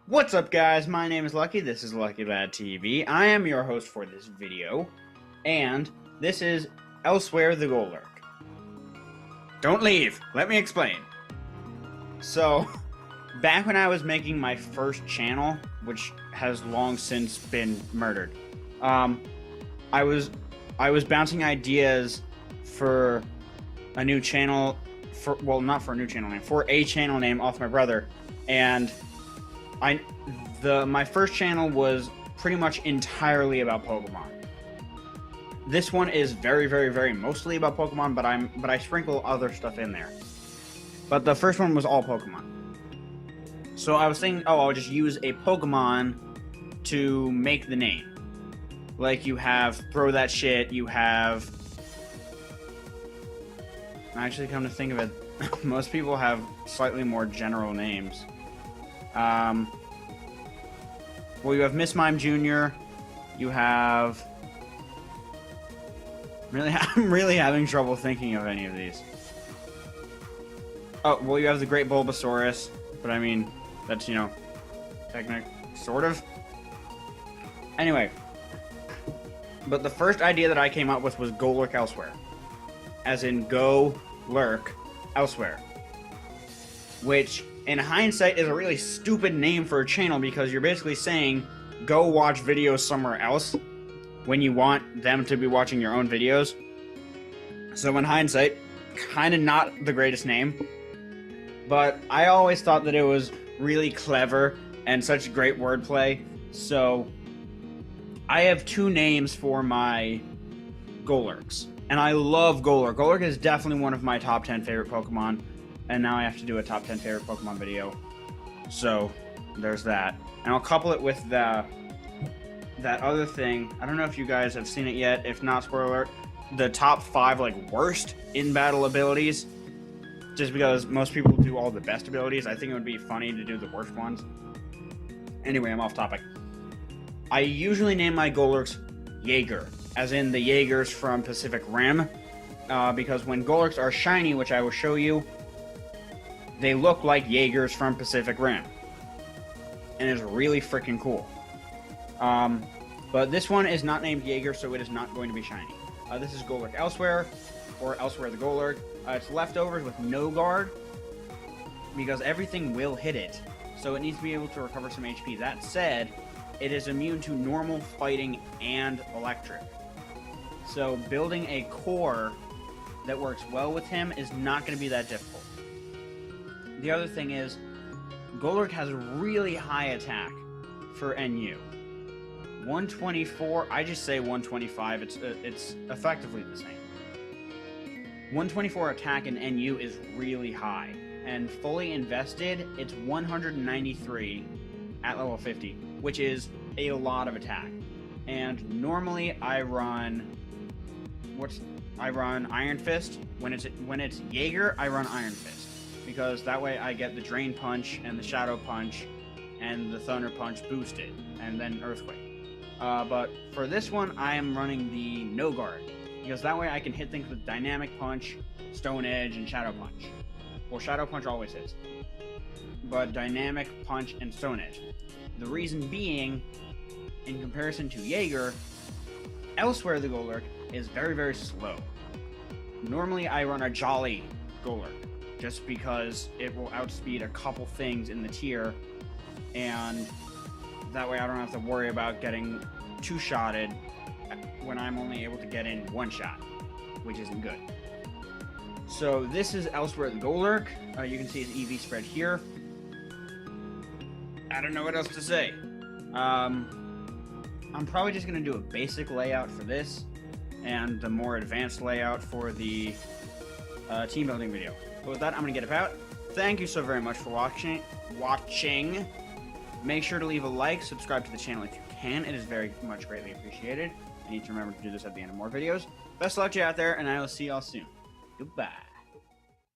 What's up, guys? My name is Lucky. This is Lucky Lad TV. I am your host for this video, and this is Elsewhere the Golurk. Don't leave. Let me explain. So, back when I was making my first channel, which has long since been murdered, I was bouncing ideas for a new channel, not for a new channel name, for a channel name off my brother, and my first channel was pretty much entirely about Pokemon. This one is very mostly about Pokemon, but I sprinkle other stuff in there. But the first one was all Pokemon. So I was thinking, I'll just use a Pokemon to make the name. Like you have Throw That Shit, you have... Actually, come to think of it, most people have slightly more general names. Well, you have Miss Mime Jr., you have... I'm really having trouble thinking of any of these. Oh, well, you have the Great Bulbasaurus, but I mean, that's, technic, sort of. Anyway, but the first idea that I came up with was Golurk Elsewhere. As in, go lurk elsewhere. Which, in hindsight, is a really stupid name for a channel because you're basically saying, go watch videos somewhere else when you want them to be watching your own videos. So in hindsight, kind of not the greatest name. But I always thought that it was really clever and such great wordplay. So I have two names for my Golurks. And I love Golurk. Golurk is definitely one of my top 10 favorite Pokemon. And now I have to do a top 10 favorite Pokemon video. So there's that. And I'll couple it with that other thing. I don't know if you guys have seen it yet. If not, spoiler alert. The top 5 worst in-battle abilities. Just because most people do all the best abilities, I think it would be funny to do the worst ones. Anyway, I'm off topic. I usually name my Golurks Jaeger, as in the Jaegers from Pacific Rim, because when Golurks are shiny, which I will show you, they look like Jaegers from Pacific Rim. And it's really freaking cool. But this one is not named Jaeger, so it is not going to be shiny. This is Golurk Elsewhere, or Elsewhere the Golurk. It's leftovers with no guard, because everything will hit it, so it needs to be able to recover some HP. That said, it is immune to normal, fighting, and electric. So building a core that works well with him is not going to be that difficult. The other thing is, Golurk has really high attack for NU. 124, I just say 125, it's effectively the same. 124 attack in NU is really high, and fully invested, it's 193 at level 50, which is a lot of attack. And normally I run Iron Fist. When it's Jaeger, I run Iron Fist, because that way I get the Drain Punch and the Shadow Punch and the Thunder Punch boosted, and then Earthquake. But for this one, I am running the No Guard, because that way I can hit things with Dynamic Punch, Stone Edge, and Shadow Punch. Well, Shadow Punch always hits, but Dynamic Punch and Stone Edge. The reason being, in comparison to Jaeger, Elsewhere the Golurk is very slow. Normally I run a Jolly Golurk, just because it will outspeed a couple things in the tier, and that way I don't have to worry about getting two-shotted when I'm only able to get in one shot, which isn't good. So this is Elsewhere the Golurk. You can see his EV spread here. I don't know what else to say. I'm probably just going to do a basic layout for this, and the more advanced layout for the team building video. But with that, I'm going to get about. Thank you so very much for watching. Make sure to leave a like, subscribe to the channel if you can. It is very much greatly appreciated. I need to remember to do this at the end of more videos. Best of luck to you out there, and I will see y'all soon. Goodbye.